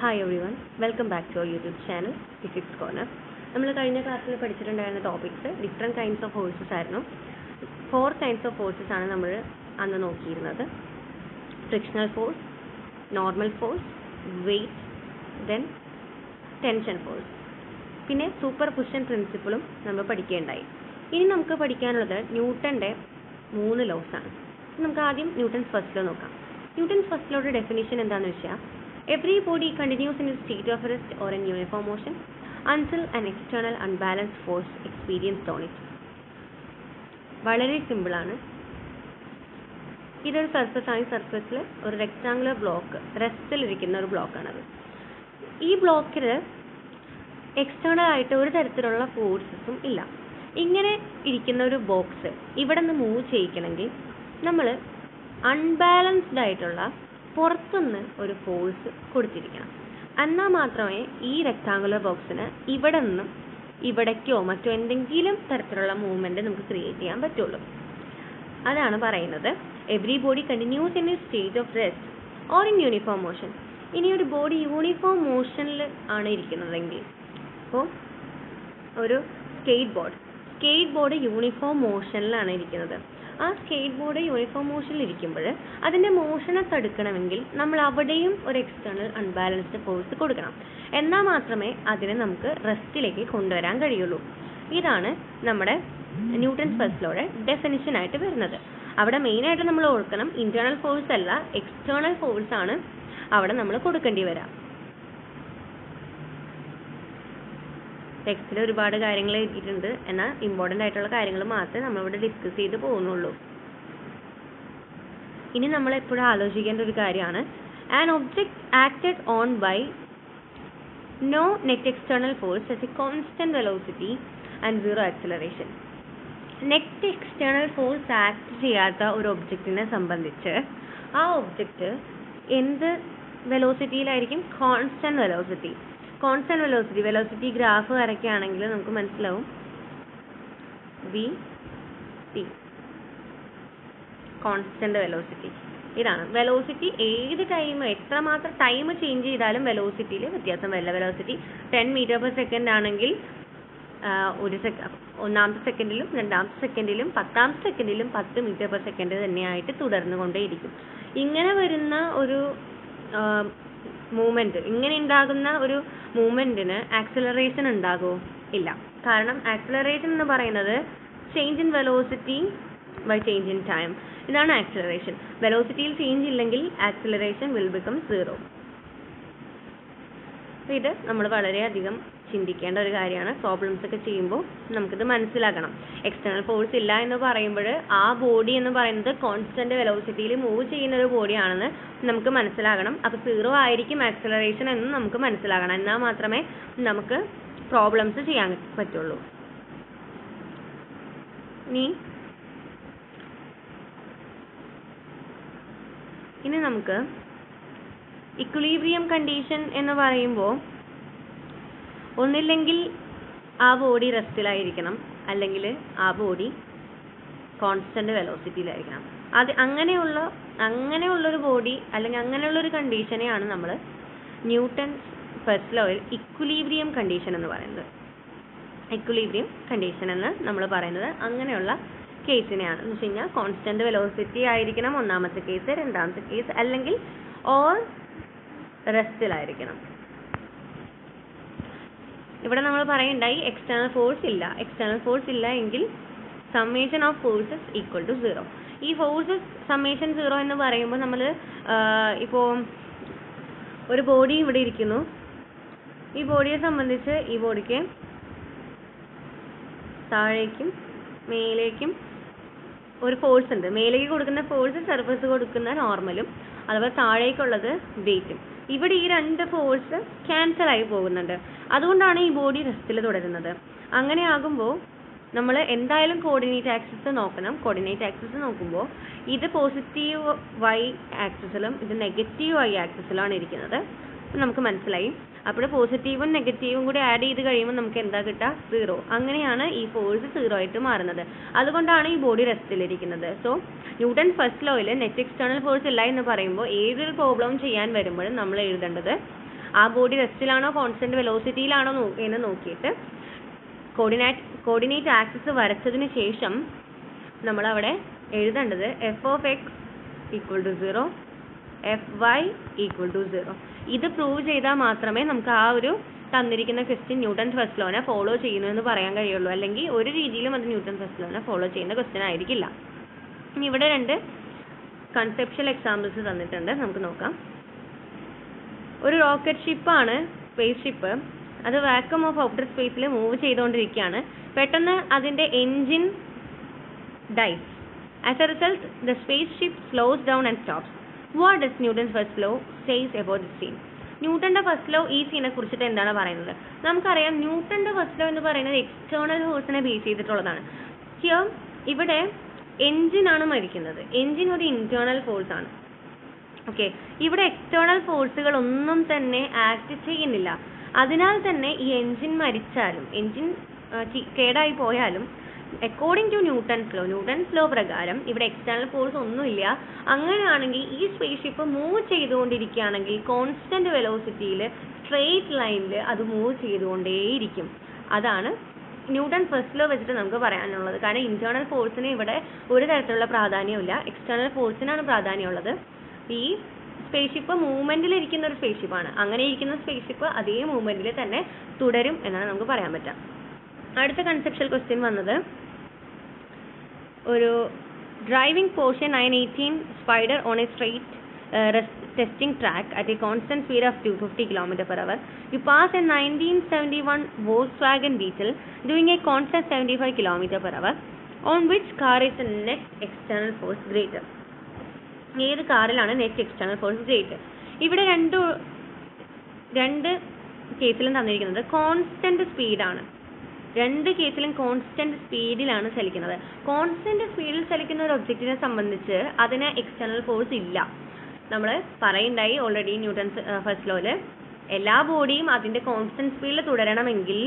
Hi everyone, welcome back to our YouTube channel, Physics Corner. നമ്മൾ കഴിഞ്ഞ ക്ലാസ്സിൽ പഠിച്ചിട്ടുണ്ടായിരുന്ന topics different kinds of forces ആയിരുന്നു. 4 കൈൻഡ്സ് ഓഫ് ഫോഴ്സസ് ആണ് നമ്മൾ അന്ന് നോക്കിയിരുന്നത്. Frictional force, normal force, weight, then tension force. പിന്നെ സൂപ്പർ പുഷൻ പ്രിൻസിപ്പിളും നമ്മൾ പഠിക്കുകയുണ്ടായി. ഇനി നമുക്ക് പഠിക്കാനുള്ളത് ന്യൂട്ടൻ്റെ 3 ലോസ് ആണ്. നമുക്ക് ആദ്യം ന്യൂട്ടൺസ് ഫസ്റ്റ് ലോ നോക്കാം. ന്യൂട്ടൺസ് ഫസ്റ്റ് ലോയുടെ ഡെഫിനിഷൻ എന്താണെന്ന് വെച്ചാൽ every body continues in a state of rest or in uniform motion until an external unbalanced force experienced on it. വളരെ സിമ്പിൾ ആണ്. ഇതൊരു സർഫസ് ആണ്. സർഫസിൽ ഒരു റെക്ടാങ്കുലർ ബ്ലോക്ക് റെസ്റ്റിൽ ഇരിക്കുന്ന ഒരു ബ്ലോക്കാണത്. ഈ ബ്ലോക്കിൽ എക്സ്റ്റേണൽ ആയിട്ട് ഒരു തരത്തിലുള്ള ഫോഴ്സസും ഇല്ല. ഇങ്ങനെ ഇരിക്കുന്ന ഒരു ബോക്സ് ഇവിടെ നിന്ന് മൂവ് ചെയ്യിക്കണമെങ്കിൽ നമ്മൾ അൺബാലൻസ്ഡ് ആയിട്ടുള്ള പുറത്തുനിന്ന് ഒരു ഫോഴ്സ് കൊടുത്തിരിക്കണം. എന്നാൽ മാത്രമേ ഈ റെക്ടാങ്കുലർ ബോക്സിന് ഇവിടെ നിന്നും ഇവിടേക്കോ മറ്റോ എന്തെങ്കിലും തരത്തിലുള്ള മൂവ്മെൻറ്റ് നമുക്ക് ക്രിയേറ്റ് ചെയ്യാൻ പറ്റുള്ളൂ. അതാണ് പറയുന്നത് every body continuous in A state of rest or in uniform motion. ഇനി ഒരു ബോഡി യൂണിഫോം മോഷനിൽ ആണ് ഇരിക്കുന്നതെങ്കിൽ, ഇപ്പോൾ ഒരു സ്കേറ്റ് ബോർഡ് യൂണിഫോം മോഷനിലാണ് ഇരിക്കുന്നത്. ആ സ്കേറ്റ് ബോർഡ് യൂണിഫോം മോഷനിൽ ഇരിക്കുമ്പോൾ അതിൻ്റെ മോഷനെ തടുക്കണമെങ്കിൽ നമ്മൾ അവിടെയും ഒരു എക്സ്റ്റേണൽ അൺബാലൻസ്ഡ് ഫോഴ്സ് കൊടുക്കണം. എന്നാൽ മാത്രമേ അതിനെ നമുക്ക് റെസ്റ്റിലേക്ക് കൊണ്ടുവരാൻ കഴിയുള്ളൂ. ഇതാണ് നമ്മുടെ ന്യൂട്ടൺസ് ഫസ്റ്റ് ലോയുടെ ഡെഫിനിഷൻ ആയിട്ട് വരുന്നത്. അവിടെ മെയിനായിട്ട് നമ്മൾ ഓർക്കണം, ഇന്റേണൽ ഫോഴ്സ് അല്ല എക്സ്റ്റേണൽ ഫോഴ്സ് ആണ് അവിടെ നമ്മൾ കൊടുക്കേണ്ടി വരാം. ടെക്സ്റ്റിൽ ഒരുപാട് കാര്യങ്ങൾ എഴുതിയിട്ടുണ്ട്, എന്നാൽ ഇമ്പോർട്ടൻ്റ് ആയിട്ടുള്ള കാര്യങ്ങൾ മാത്രമേ നമ്മളിവിടെ ഡിസ്കസ് ചെയ്ത് പോകുന്നുള്ളൂ. ഇനി നമ്മൾ എപ്പോഴും ആലോചിക്കേണ്ട ഒരു കാര്യമാണ് an object acted on by no net external force at a constant velocity and zero acceleration. Net external force act ചെയ്യാത്ത ഒരു ഒബ്ജക്റ്റിനെ സംബന്ധിച്ച് ആ ഒബ്ജക്റ്റ് എന്ത് വെലോസിറ്റിയിലായിരിക്കും? കോൺസ്റ്റന്റ് വെലോസിറ്റി ഗ്രാഫ് വരയ്ക്കുകയാണെങ്കിൽ നമുക്ക് മനസ്സിലാവും VT കോൺസ്റ്റന്റ് വെലോസിറ്റി. ഇതാണ് വെലോസിറ്റി. ഏത് എത്രമാത്രം ടൈം ചേഞ്ച് ചെയ്താലും വെലോസിറ്റിയിൽ വ്യത്യാസം വരില്ല. വെലോസിറ്റി 10 m/s ആണെങ്കിൽ ഒന്നാമത്തെ സെക്കൻഡിലും രണ്ടാമത്തെ സെക്കൻഡിലും 10ാമത്തെ സെക്കൻഡിലും 10 m/s തന്നെയായിട്ട് തുടർന്നു കൊണ്ടേയിരിക്കും. ഇങ്ങനെ വരുന്ന ഒരു മൂവ്മെൻറ്റ്, ഇങ്ങനെ ഉണ്ടാകുന്ന ഒരു മൂവ്മെൻറ്റിന് ആക്സിലറേഷൻ ഉണ്ടാകുമോ? ഇല്ല. കാരണം ആക്സിലറേഷൻ എന്ന് പറയുന്നത് change in velocity by change in time. ഇതാണ് ആക്സിലറേഷൻ. വെലോസിറ്റിയിൽ ചേഞ്ച് ഇല്ലെങ്കിൽ ആക്സിലറേഷൻ വിൽ ബിക്കം 0. ഇത് നമ്മൾ വളരെയധികം ചിന്തിക്കേണ്ട ഒരു കാര്യമാണ്. പ്രോബ്ലംസ് ഒക്കെ ചെയ്യുമ്പോൾ നമുക്കിത് മനസ്സിലാക്കണം. എക്സ്റ്റേണൽ ഫോഴ്സ് ഇല്ല എന്ന് പറയുമ്പോൾ ആ ബോഡി എന്ന് പറയുന്നത് കോൺസ്റ്റന്റ് വെലോസിറ്റിയിൽ മൂവ് ചെയ്യുന്ന ഒരു ബോഡിയാണെന്ന് നമുക്ക് മനസ്സിലാകണം. അപ്പോൾ 0 ആയിരിക്കും ആക്സിലറേഷൻ എന്ന് നമുക്ക് മനസ്സിലാകണം. എന്നാൽ മാത്രമേ നമുക്ക് പ്രോബ്ലംസ് ചെയ്യാൻ പറ്റുള്ളൂ. ഇനി നമുക്ക് ഇക്വിലിബ്രിയം കണ്ടീഷൻ എന്ന് പറയുമ്പോൾ ഒന്നില്ലെങ്കിൽ ആ ബോഡി റെസ്റ്റിലായിരിക്കണം, അല്ലെങ്കിൽ ആ ബോഡി കോൺസ്റ്റന്റ് വെലോസിറ്റിയിലായിരിക്കണം. അങ്ങനെയുള്ളൊരു ബോഡി അല്ലെങ്കിൽ അങ്ങനെയുള്ളൊരു കണ്ടീഷനെയാണ് നമ്മൾ ന്യൂട്ടൺസ് ഫസ്റ്റ് ലോയിൽ ഇക്വിലിബ്രിയം കണ്ടീഷൻ എന്ന് പറയുന്നത്. ഇക്വിലിബ്രിയം കണ്ടീഷൻ എന്ന് നമ്മൾ പറയുന്നത് അങ്ങനെയുള്ള കേസിനെയാണ്. എന്ന് വെച്ച് കഴിഞ്ഞാൽ കോൺസ്റ്റന്റ് വെലോസിറ്റി ആയിരിക്കണം ഒന്നാമത്തെ കേസ്, രണ്ടാമത്തെ കേസ് അല്ലെങ്കിൽ ഓർ റെസ്റ്റിലായിരിക്കണം. ഇവിടെ നമ്മൾ പറയുണ്ടായി എക്സ്റ്റേണൽ ഫോഴ്സ് ഇല്ല എങ്കിൽ summation of forces equal to 0. ഈ ഫോഴ്സസ് സമ്മേഷൻ 0 എന്ന് പറയുമ്പോൾ നമ്മൾ ഇപ്പോൾ ഒരു ബോഡി ഇവിടെ ഇരിക്കുന്നു. ഈ ബോഡിയെ സംബന്ധിച്ച് ഈ ബോഡിക്ക് താഴേക്കും മേലേക്കും ഒരു ഫോഴ്സ് ഉണ്ട്. മേലേക്ക് കൊടുക്കുന്ന ഫോഴ്സ് സർഫസ് കൊടുക്കുന്ന നോർമലും, അതുപോലെ താഴേക്കുള്ളത് വെയിറ്റും. ഇവിടെ ഈ 2 ഫോഴ്സ് ക്യാൻസൽ ആയി പോകുന്നുണ്ട്. അതുകൊണ്ടാണ് ഈ ബോഡി റെസ്റ്റിൽ തുടരുന്നത്. അങ്ങനെ ആകുമ്പോൾ നമ്മൾ എന്തായാലും കോർഡിനേറ്റ് ആക്സിസ് നോക്കണം. കോർഡിനേറ്റ് ആക്സിസ് നോക്കുമ്പോൾ ഇത് പോസിറ്റീവ് y ആക്സിസിലും ഇത് നെഗറ്റീവ് y ആക്സിസിലാണ് ഇരിക്കുന്നത്. നമുക്ക് മനസ്സിലായി. അപ്പോൾ പോസിറ്റീവും നെഗറ്റീവും കൂടി ആഡ് ചെയ്ത് കഴിയുമ്പോൾ നമുക്ക് എന്താ കിട്ടുക? 0. അങ്ങനെയാണ് ഈ ഫോഴ്സ് 0 ആയിട്ട് മാറുന്നത്. അതുകൊണ്ടാണ് ഈ ബോഡി റെസ്റ്റിലിരിക്കുന്നത്. സോ ന്യൂട്ടൺ ഫസ്റ്റ് ലോയിൽ നെറ്റ് എക്സ്റ്റേണൽ ഫോഴ്സ് ഇല്ല എന്ന് പറയുമ്പോൾ ഏതൊരു പ്രോബ്ലം ചെയ്യാൻ വരുമ്പോഴും നമ്മൾ എഴുതേണ്ടത് ആ ബോഡി റെസ്റ്റിലാണോ കോൺസ്റ്റന്റ് വെലോസിറ്റിയിലാണോ എന്ന് നോക്കിയിട്ട് കോർഡിനേറ്റ് ആക്സിസ് വരച്ചതിന് ശേഷം നമ്മളവിടെ എഴുതേണ്ടത് f(x) = 0, fy = 0. ഇത് പ്രൂവ് ചെയ്താൽ മാത്രമേ നമുക്ക് ആ ഒരു തന്നിരിക്കുന്ന ക്വസ്റ്റ്യൻ ന്യൂട്ടൺസ് ഫസ്റ്റ് ലോനെ ഫോളോ ചെയ്യുന്നു എന്ന് പറയാൻ കഴിയുള്ളൂ. അല്ലെങ്കിൽ ഒരു രീതിയിലും അത് ന്യൂട്ടൺസ് ഫസ്റ്റ് ലോനെ ഫോളോ ചെയ്യുന്ന ക്വസ്റ്റ്യൻ ആയിരിക്കില്ല. ഇനി ഇവിടെ 2 കൺസെപ്ഷ്യൽ എക്സാമ്പിൾസ് തന്നിട്ടുണ്ട്, നമുക്ക് നോക്കാം. ഒരു റോക്കറ്റ് ഷിപ്പാണ്, സ്പേസ് ഷിപ്പ്. അത് വാക്വം ഓഫ് ഔട്ടർ സ്പേസിൽ മൂവ് ചെയ്തുകൊണ്ടിരിക്കുകയാണ്. പെട്ടെന്ന് അതിൻ്റെ engine dies. As a result, the spaceship slows down and stops. What does Newton's first law says about this scene? ന്യൂട്ടന്റെ ഫസ്റ്റ് ലോ ഈ സീനെ കുറിച്ചിട്ട് എന്താണ് പറയുന്നത്? നമുക്കറിയാം ന്യൂട്ടന്റെ ഫസ്റ്റ് ലോ എന്ന് പറയുന്നത് എക്സ്റ്റേണൽ ഫോഴ്സിനെ ബേസ് ചെയ്തിട്ടുള്ളതാണ്. ഇവിടെ എൻജിനാണ് മരിക്കുന്നത്. എൻജിൻ ഒരു ഇന്റേണൽ ഫോഴ്സ് ആണ്. ഓക്കെ, ഇവിടെ എക്സ്റ്റേണൽ ഫോഴ്സുകൾ ഒന്നും തന്നെ ആക്ട് ചെയ്യുന്നില്ല. അതിനാൽ തന്നെ ഈ എൻജിൻ മരിച്ചാലും എൻജിൻ കേടായി പോയാലും അക്കോർഡിംഗ് ടു ന്യൂട്ടൺസ് ലോ പ്രകാരം ഇവിടെ എക്സ്റ്റേണൽ ഫോഴ്സ് ഒന്നുമില്ല. അങ്ങനെയാണെങ്കിൽ ഈ സ്പേസ് ഷിപ്പ് മൂവ് ചെയ്തുകൊണ്ടിരിക്കുകയാണെങ്കിൽ കോൺസ്റ്റന്റ് വെലോസിറ്റിയിൽ സ്ട്രെയിറ്റ് ലൈനിൽ അത് മൂവ് ചെയ്തുകൊണ്ടേയിരിക്കും. അതാണ് ന്യൂട്ടൺ ഫസ്റ്റ് ലോ വെച്ചിട്ട് നമുക്ക് പറയാനുള്ളത്. കാരണം ഇന്റേണൽ ഫോഴ്സിന് ഇവിടെ ഒരു തരത്തിലുള്ള പ്രാധാന്യമില്ല, എക്സ്റ്റേണൽ ഫോഴ്സിനാണ് പ്രാധാന്യമുള്ളത്. ഈ സ്പേസ് ഷിപ്പ് മൂവ്മെന്റിൽ ഇരിക്കുന്ന ഒരു സ്പേസ് ഷിപ്പാണ്. അങ്ങനെ ഇരിക്കുന്ന സ്പേസ് ഷിപ്പ് അതേ മൂവ്മെന്റിൽ തന്നെ തുടരും എന്നാണ് നമുക്ക് പറയാൻ പറ്റുക. അടുത്ത കൺസെപ്ഷ്യൽ ക്വസ്റ്റ്യൻ വന്നത് ഒരു driving portion 918 spider on A straight testing track at a constant speed of 250 km/h. You pass a 1971 Volkswagen Beetle doing a constant 75 km/h. On which car is the net external force greater? ഏത് കാറിലാണ് net external force greater? ഇവിടെ രണ്ട് കേസിലും തന്നിരിക്കുന്നത് constant സ്പീഡാണ്. 2 കേസിലും constant സ്പീഡിലാണ് ചലിക്കുന്നത്. Constant സ്പീഡിൽ ചലിക്കുന്ന ഒരു ഒബ്ജക്റ്റിനെ സംബന്ധിച്ച് അതിന് എക്സ്റ്റേണൽ ഫോഴ്സ് ഇല്ല. നമ്മൾ പറയുണ്ടായി ഓൾറെഡി ന്യൂട്ടൺസ് ഫസ്റ്റ് ലോയിൽ എല്ലാ ബോഡിയും അതിൻ്റെ കോൺസ്റ്റന്റ് സ്പീഡിൽ തുടരണമെങ്കിൽ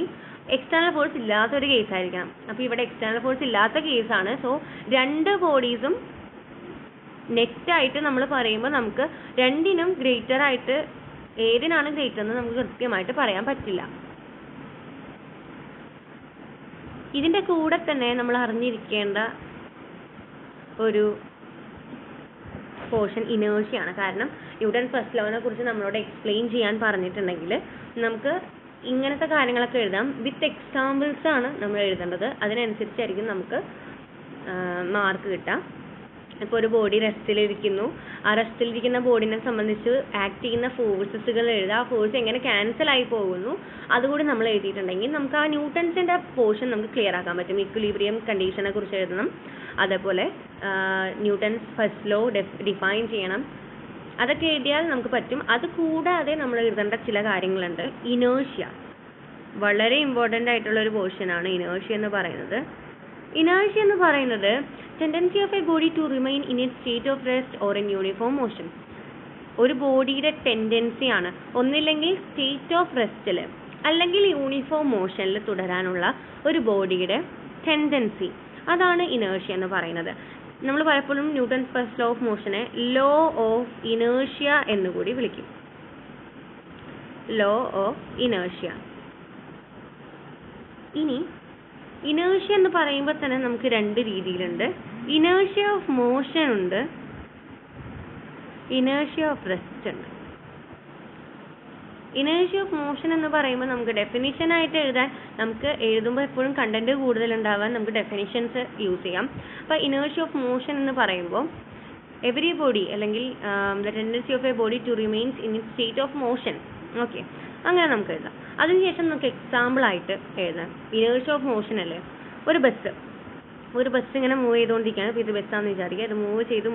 എക്സ്റ്റേണൽ ഫോഴ്സ് ഇല്ലാത്തൊരു കേസായിരിക്കണം. അപ്പോൾ ഇവിടെ എക്സ്റ്റേണൽ ഫോഴ്സ് ഇല്ലാത്ത കേസാണ്. സോ 2 ബോഡീസും നെറ്റായിട്ട് നമ്മൾ പറയുമ്പോൾ നമുക്ക് രണ്ടിനും ഗ്രേറ്റർ ആയിട്ട് ഏതിനാണ് ഗ്രേറ്റർ എന്ന് നമുക്ക് കൃത്യമായിട്ട് പറയാൻ പറ്റില്ല. ഇതിൻ്റെ കൂടെ തന്നെ നമ്മൾ അറിഞ്ഞിരിക്കേണ്ട ഒരു പോർഷൻ ഇനേർഷ്യയാണ്. കാരണം ന്യൂട്ടൺ ഫസ്റ്റ് ലോനെ കുറിച്ച് നമ്മളോട് എക്സ്പ്ലെയിൻ ചെയ്യാൻ പറഞ്ഞിട്ടുണ്ടെങ്കിൽ നമുക്ക് ഇങ്ങനത്തെ കാര്യങ്ങളൊക്കെ എഴുതാം. വിത്ത് എക്സാമ്പിൾസ് ആണ് നമ്മൾ എഴുതേണ്ടത്. അതിനനുസരിച്ചായിരിക്കും നമുക്ക് മാർക്ക് കിട്ടാം. ഇപ്പോൾ ഒരു ബോഡി റെസ്റ്റിലിരിക്കുന്നു. ആ റെസ്റ്റിലിരിക്കുന്ന ബോഡിനെ സംബന്ധിച്ച് ആക്ട് ചെയ്യുന്ന ഫോഴ്സസുകൾ എഴുതുക. ആ ഫോഴ്സ് എങ്ങനെ ക്യാൻസൽ ആയി പോകുന്നു അതുകൂടി നമ്മൾ എഴുതിയിട്ടുണ്ടെങ്കിൽ നമുക്ക് ആ ന്യൂട്ടൺസിൻ്റെ പോർഷൻ നമുക്ക് ക്ലിയർ ആക്കാൻ പറ്റും. ഇക്വിലിബ്രിയം കണ്ടീഷനെ കുറിച്ച് എഴുതണം. അതേപോലെ ന്യൂട്ടൺസ് ഫസ്റ്റ് ലോ ഡിഫൈൻ ചെയ്യണം. അതൊക്കെ എഴുതിയാൽ നമുക്ക് പറ്റും. അത് കൂടാതെ നമ്മൾ എഴുതേണ്ട ചില കാര്യങ്ങളുണ്ട്. ഇനേർഷ്യ വളരെ ഇമ്പോർട്ടൻ്റ് ആയിട്ടുള്ള ഒരു പോർഷനാണ് ഇനേർഷ്യ എന്ന് പറയുന്നത്. ഇനേർഷ്യ എന്ന് പറയുന്നത് tendency of a body to remain in it state of rest or in uniform motion. ഒരു ബോഡിയുടെ ടെൻഡൻസിയാണ് ഒന്നില്ലെങ്കിൽ സ്റ്റേറ്റ് ഓഫ് റെസ്റ്റിൽ അല്ലെങ്കിൽ യൂണിഫോം മോഷനിൽ തുടരാനുള്ള ഒരു ബോഡിയുടെ ടെൻഡൻസി. അതാണ് ഇനേർഷ്യ എന്ന് പറയുന്നത്. നമ്മൾ പലപ്പോഴും ന്യൂട്ടൺസ് ഫസ്റ്റ് ലോ ഓഫ് മോഷനെ ലോ ഓഫ് ഇനേർഷ്യ എന്നുകൂടി വിളിക്കും. Law of inertia. ഇനി ഇനേർഷ്യ എന്ന് പറയുമ്പോൾ തന്നെ നമുക്ക് 2 രീതിയിലുണ്ട്. ഇനേർഷ്യ ഓഫ് മോഷൻ ഉണ്ട്, ഇനേർഷ്യ ഓഫ് റെസ്റ്റ് ഉണ്ട്. ഇനേർഷ്യ ഓഫ് മോഷൻ എന്ന് പറയുമ്പോൾ നമുക്ക് ഡെഫിനിഷൻ ആയിട്ട് എഴുതാൻ നമുക്ക് എഴുതുമ്പോൾ എപ്പോഴും കണ്ടന്റ് കൂടുതലുണ്ടാവാൻ നമുക്ക് ഡെഫിനിഷൻസ് യൂസ് ചെയ്യാം. അപ്പോൾ ഇനേർഷ്യ ഓഫ് മോഷൻ എന്ന് പറയുമ്പോൾ എവറി ബോഡി അല്ലെങ്കിൽ the tendency of a body to remains in it state of motion. Okay, അങ്ങനെ നമുക്ക് എഴുതാം. അതിനുശേഷം നമുക്ക് എക്സാമ്പിൾ ആയിട്ട് എഴുതാം. ഇനേർഷ്യ ഓഫ് മോഷൻ അല്ലേ, ഒരു ബസ് ഇങ്ങനെ മൂവ് ചെയ്തുകൊണ്ടിരിക്കുകയാണ്. ഇപ്പോൾ ഇത് ബസ്സാണെന്ന് വിചാരിക്കുക. ഇത് മൂവ് ചെയ്ത്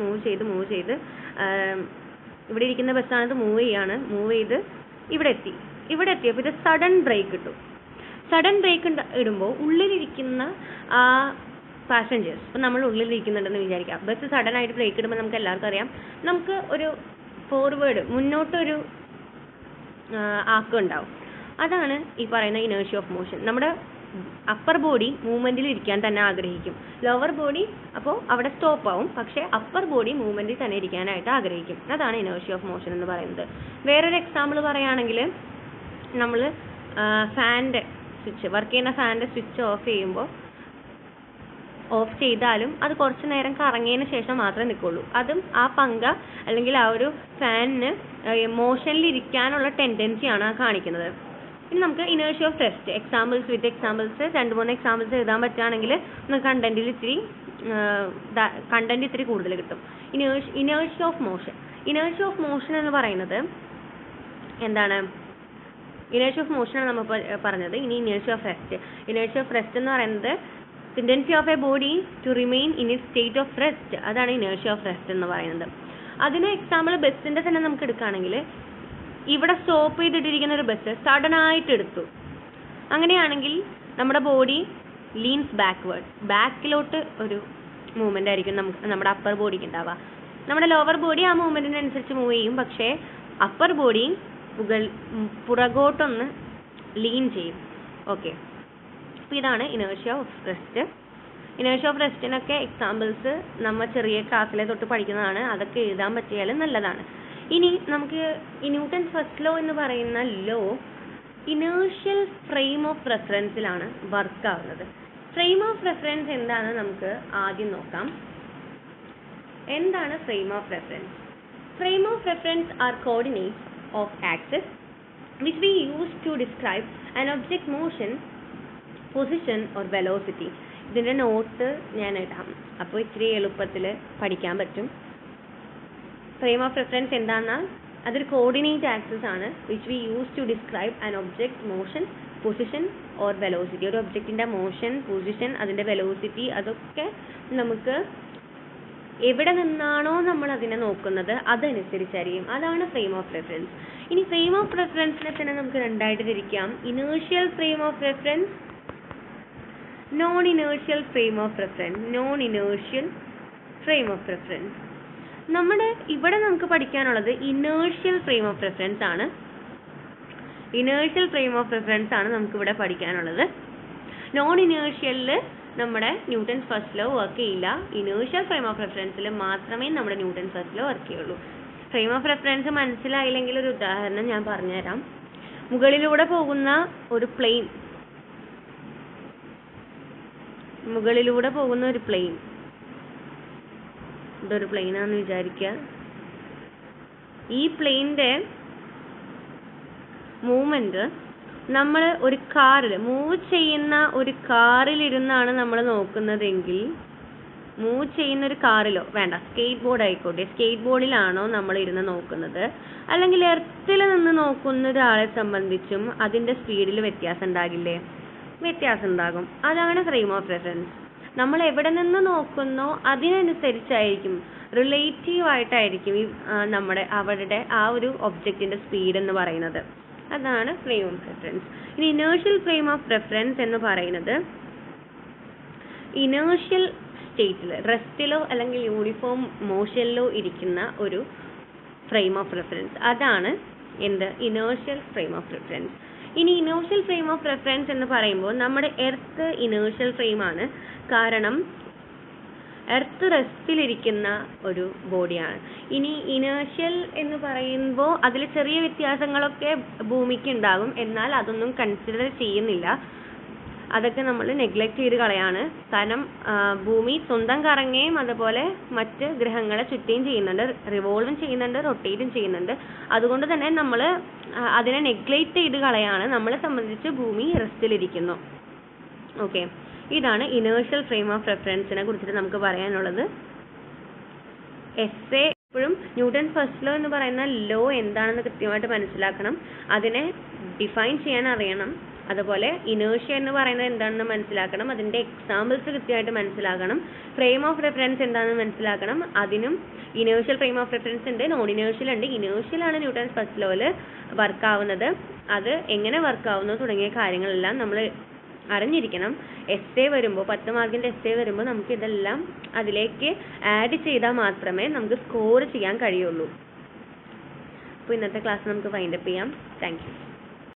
ഇവിടെ ഇരിക്കുന്ന ബസ്സാണിത് മൂവ് ചെയ്ത് ഇവിടെ എത്തിയപ്പോൾ ഇത് സഡൻ ബ്രേക്ക് ഇട്ടു. സഡൻ ബ്രേക്ക് ഇടുമ്പോൾ ഉള്ളിലിരിക്കുന്ന ആ പാസഞ്ചേഴ്സ്, ഇപ്പം നമ്മൾ ഉള്ളിലിരിക്കുന്നുണ്ടെന്ന് വിചാരിക്കാം. ബസ് സഡൻ ആയിട്ട് ബ്രേക്ക് ഇടുമ്പോൾ നമുക്ക് എല്ലാവർക്കും അറിയാം നമുക്ക് ഒരു മുന്നോട്ടൊരു ആക്കം ഉണ്ടാവും. അതാണ് ഈ പറയുന്ന ഇനേർഷ്യ ഓഫ് മോഷൻ. നമ്മുടെ അപ്പർ ബോഡി മൂവ്മെന്റിൽ ഇരിക്കാൻ തന്നെ ആഗ്രഹിക്കും. ലോവർ ബോഡി അപ്പോൾ അവിടെ സ്റ്റോപ്പ് ആവും, പക്ഷേ അപ്പർ ബോഡി മൂവ്മെന്റിൽ തന്നെ ഇരിക്കാനായിട്ട് ആഗ്രഹിക്കും. അതാണ് ഇനേർഷ്യ ഓഫ് മോഷൻ എന്ന് പറയുന്നത്. വേറൊരു എക്സാമ്പിൾ പറയുകയാണെങ്കിൽ നമ്മൾ ഫാനിൻ്റെ സ്വിച്ച് വർക്ക് ചെയ്യുന്ന ഫാനിൻ്റെ സ്വിച്ച് ഓഫ് ചെയ്താലും അത് കുറച്ച് നേരം കറങ്ങിയതിന് ശേഷം മാത്രമേ നിൽക്കുള്ളൂ. അതും ആ പങ്ക അല്ലെങ്കിൽ ആ ഒരു ഫാനിന് മോഷനിൽ ഇരിക്കാനുള്ള ടെൻഡൻസിയാണ് കാണിക്കുന്നത്. ഇനി നമുക്ക് inertia of rest examples 2-3 examples എഴുതാൻ പറ്റുകയാണെങ്കിൽ നമുക്ക് കണ്ടന്റ് ഇത്തിരി കൂടുതൽ കിട്ടും. ഇനേർഷ്യ ഓഫ് മോഷൻ എന്ന് പറയുന്നത് എന്താണ്? ഇനേർഷ്യ ഓഫ് മോഷനാണ് നമ്മൾ പറഞ്ഞത്. ഇനി ഇനേർഷ്യ ഓഫ് റെസ്റ്റ് എന്ന് പറയുന്നത് tendency of a body to remain in it state of rest. അതാണ് ഇനേർഷ്യ ഓഫ് റെസ്റ്റ് എന്ന് പറയുന്നത്. അതിന് എക്സാമ്പിൾ ബസ്സിൻ്റെ തന്നെ നമുക്ക് എടുക്കുകയാണെങ്കിൽ ഇവിടെ സ്റ്റോപ്പ് ചെയ്തിട്ടിരിക്കുന്ന ഒരു ബസ് സഡൻ ആയിട്ട് എടുത്തു. അങ്ങനെയാണെങ്കിൽ നമ്മുടെ ബോഡി ലീൻസ് ബാക്കിലോട്ട് ഒരു മൂവ്മെൻ്റ് ആയിരിക്കും നമ്മുടെ അപ്പർ ബോഡിക്ക് ഉണ്ടാവുക. നമ്മുടെ ലോവർ ബോഡി ആ മൂവ്മെൻറ്റിനനുസരിച്ച് മൂവ് ചെയ്യും, പക്ഷേ അപ്പർ ബോഡി പുറകോട്ടൊന്ന് ലീൻ ചെയ്യും. ഓക്കെ, അപ്പോൾ ഇതാണ് inertia of rest. Inertia of റെസ്റ്റിനൊക്കെ എക്സാമ്പിൾസ് നമ്മൾ ചെറിയ ക്ലാസ്സിലെ തൊട്ട് പഠിക്കുന്നതാണ്. അതൊക്കെ എഴുതാൻ പറ്റിയാൽ നല്ലതാണ്. ഇനി നമുക്ക് ഈ ന്യൂട്ടൺസ് ഫസ്റ്റ് ലോ എന്ന് പറയുന്ന ലോ ഇനേർഷ്യൽ ഫ്രെയിം ഓഫ് റെഫറൻസിലാണ് വർക്ക് ആവുന്നത്. ഫ്രെയിം ഓഫ് റെഫറൻസ് എന്താണെന്ന് നമുക്ക് ആദ്യം നോക്കാം. എന്താണ് frame of reference? Frame of reference are coordinates of axis which we use to describe an object motion, position or velocity. ഇതിൻ്റെ നോട്ട് ഞാൻ ഇടാം, അപ്പോൾ ഇത്തിരി എളുപ്പത്തിൽ പഠിക്കാൻ പറ്റും. ഫ്രെയിം ഓഫ് റെഫറൻസ് എന്താണെന്നാൽ അതൊരു കോർഡിനേറ്റ് ആക്സിസ് ആണ് which we use to describe an object motion, position or velocity. ഒരു ഒബ്ജക്റ്റിൻ്റെ മോഷൻ, പൊസിഷൻ, അതിൻ്റെ വെലോസിറ്റി അതൊക്കെ നമുക്ക് എവിടെ നിന്നാണോ നമ്മൾ അതിനെ നോക്കുന്നത് അതനുസരിച്ചായിരിക്കും. അതാണ് ഫ്രെയിം ഓഫ് റെഫറൻസ്. ഇനി ഫ്രെയിം ഓഫ് റെഫറൻസിനെ തന്നെ നമുക്ക് രണ്ടായിട്ട് തിരിക്കാം. Inertial frame of reference, non inertial frame of reference. നമ്മുടെ ഇവിടെ നമുക്ക് പഠിക്കാനുള്ളത് ഇനേർഷ്യൽ ഫ്രെയിം ഓഫ് റെഫറൻസ് ആണ്. നമുക്കിവിടെ പഠിക്കാനുള്ളത്. നോൺ ഇനേർഷ്യലിൽ നമ്മുടെ ന്യൂട്ടൺസ് ഫസ്റ്റ് ലോ വർക്ക് ചെയ്യില്ല. ഇനേർഷ്യൽ ഫ്രെയിം ഓഫ് റെഫറൻസിൽ മാത്രമേ നമ്മുടെ ന്യൂട്ടൺസ് ഫസ്റ്റ് ലോ വർക്ക് ചെയ്യുള്ളൂ. ഫ്രെയിം ഓഫ് റെഫറൻസ് മനസ്സിലായില്ലെങ്കിൽ ഒരു ഉദാഹരണം ഞാൻ പറഞ്ഞുതരാം. മുകളിലൂടെ പോകുന്ന ഒരു പ്ലെയിൻ, ഇതൊരു പ്ലെയിനാണെന്ന് വിചാരിക്കുക. ഈ പ്ലെയിനിൻ്റെ മൂവ്മെൻറ്റ് നമ്മൾ ഒരു മൂവ് ചെയ്യുന്ന ഒരു കാറിലിരുന്നാണ് നമ്മൾ നോക്കുന്നതെങ്കിൽ, മൂവ് ചെയ്യുന്ന ഒരു കാറിലോ വേണ്ട സ്കേറ്റ് ബോർഡ് ആയിക്കോട്ടെ, സ്കേറ്റ് ബോർഡിലാണോ നമ്മൾ ഇരുന്ന് നോക്കുന്നത്, അല്ലെങ്കിൽ എർത്തിൽ നിന്ന് നോക്കുന്ന ഒരാളെ സംബന്ധിച്ചും അതിൻ്റെ സ്പീഡിൽ വ്യത്യാസം ഉണ്ടാകില്ലേ? വ്യത്യാസം ഉണ്ടാകും. അതാണ് ഫ്രെയിം ഓഫ് റെഫറൻസ്. നമ്മൾ എവിടെ നിന്ന് നോക്കുന്നോ അതിനനുസരിച്ചായിരിക്കും, റിലേറ്റീവ് ആയിട്ടായിരിക്കും അവരുടെ ആ ഒരു ഒബ്ജക്റ്റിൻ്റെ സ്പീഡ് എന്ന് പറയുന്നത്. അതാണ് ഫ്രെയിം ഓഫ് റെഫറൻസ്. ഇനി ഇനേർഷ്യൽ ഫ്രെയിം ഓഫ് റെഫറൻസ് എന്ന് പറയുന്നത് ഇനേർഷ്യൽ സ്റ്റേറ്റിൽ റെസ്റ്റിലോ അല്ലെങ്കിൽ യൂണിഫോം മോഷനിലോ ഇരിക്കുന്ന ഒരു ഫ്രെയിം ഓഫ് റെഫറൻസ്. അതാണ് ഇനേർഷ്യൽ ഫ്രെയിം ഓഫ് റെഫറൻസ്. ഇനി ഇനേർഷ്യൽ ഫ്രെയിം ഓഫ് റെഫറൻസ് എന്ന് പറയുമ്പോൾ നമ്മുടെ എർത്ത് ഇനേർഷ്യൽ ഫ്രെയിം ആണ്. കാരണം എർത്ത് റെസ്റ്റിലിരിക്കുന്ന ഒരു ബോഡിയാണ്. ഇനി ഇനേർഷ്യൽ എന്ന് പറയുമ്പോൾ അതിൽ ചെറിയ വ്യത്യാസങ്ങളൊക്കെ ഭൂമിക്ക് ഉണ്ടാകും, എന്നാൽ അതൊന്നും കൺസിഡർ ചെയ്യുന്നില്ല. അതൊക്കെ നമ്മൾ നെഗ്ലക്റ്റ് ചെയ്ത് കളയാണ്. കാരണം ഭൂമി സ്വന്തം കറങ്ങുകയും അതുപോലെ മറ്റ് ഗ്രഹങ്ങളെ ചുറ്റുകയും ചെയ്യുന്നുണ്ട്, റിവോൾവും ചെയ്യുന്നുണ്ട്, റൊട്ടേറ്റും ചെയ്യുന്നുണ്ട്. അതുകൊണ്ട് തന്നെ നമ്മൾ അതിനെ നെഗ്ലക്റ്റ് ചെയ്ത് കളയാണ്. നമ്മളെ സംബന്ധിച്ച് ഭൂമി റെസ്റ്റിലിരിക്കുന്നു. ഓക്കെ, ഇതാണ് ഇനേർഷ്യൽ ഫ്രെയിം ഓഫ് റെഫറൻസിനെ കുറിച്ചിട്ട് നമുക്ക് പറയാനുള്ളത്. എപ്പോഴും ന്യൂട്ടൺ ഫസ്റ്റ് ലോ എന്ന് പറയുന്ന ലോ എന്താണെന്ന് കൃത്യമായിട്ട് മനസ്സിലാക്കണം, അതിനെ ഡിഫൈൻ ചെയ്യാൻ അറിയണം. അതുപോലെ ഇനേർഷ്യ എന്ന് പറയുന്നത് എന്താണെന്ന് മനസ്സിലാക്കണം, അതിൻ്റെ എക്സാമ്പിൾസ് കൃത്യമായിട്ട് മനസ്സിലാക്കണം. ഫ്രെയിം ഓഫ് റെഫറൻസ് എന്താണെന്ന് മനസ്സിലാക്കണം. അതിനും ഇനേർഷ്യൽ ഫ്രെയിം ഓഫ് റെഫറൻസ് ഉണ്ട്, നോൺ ഇനേർഷ്യൽ ഉണ്ട്. ഇനേർഷ്യലാണ് ന്യൂട്ടൺസ് ഫസ്റ്റ് ലോയിൽ വർക്ക് ആവുന്നത്. അത് എങ്ങനെ വർക്ക് ആവുന്നു തുടങ്ങിയ കാര്യങ്ങളെല്ലാം നമ്മൾ അറിഞ്ഞിരിക്കണം. വരുമ്പോൾ 10 മാർക്കിൻ്റെ വരുമ്പോൾ നമുക്ക് ഇതെല്ലാം അതിലേക്ക് ആഡ് ചെയ്താൽ മാത്രമേ നമുക്ക് സ്കോർ ചെയ്യാൻ കഴിയുള്ളൂ. അപ്പോൾ ഇന്നത്തെ ക്ലാസ് നമുക്ക് വൈൻഡപ്പ് ചെയ്യാം. Thank you.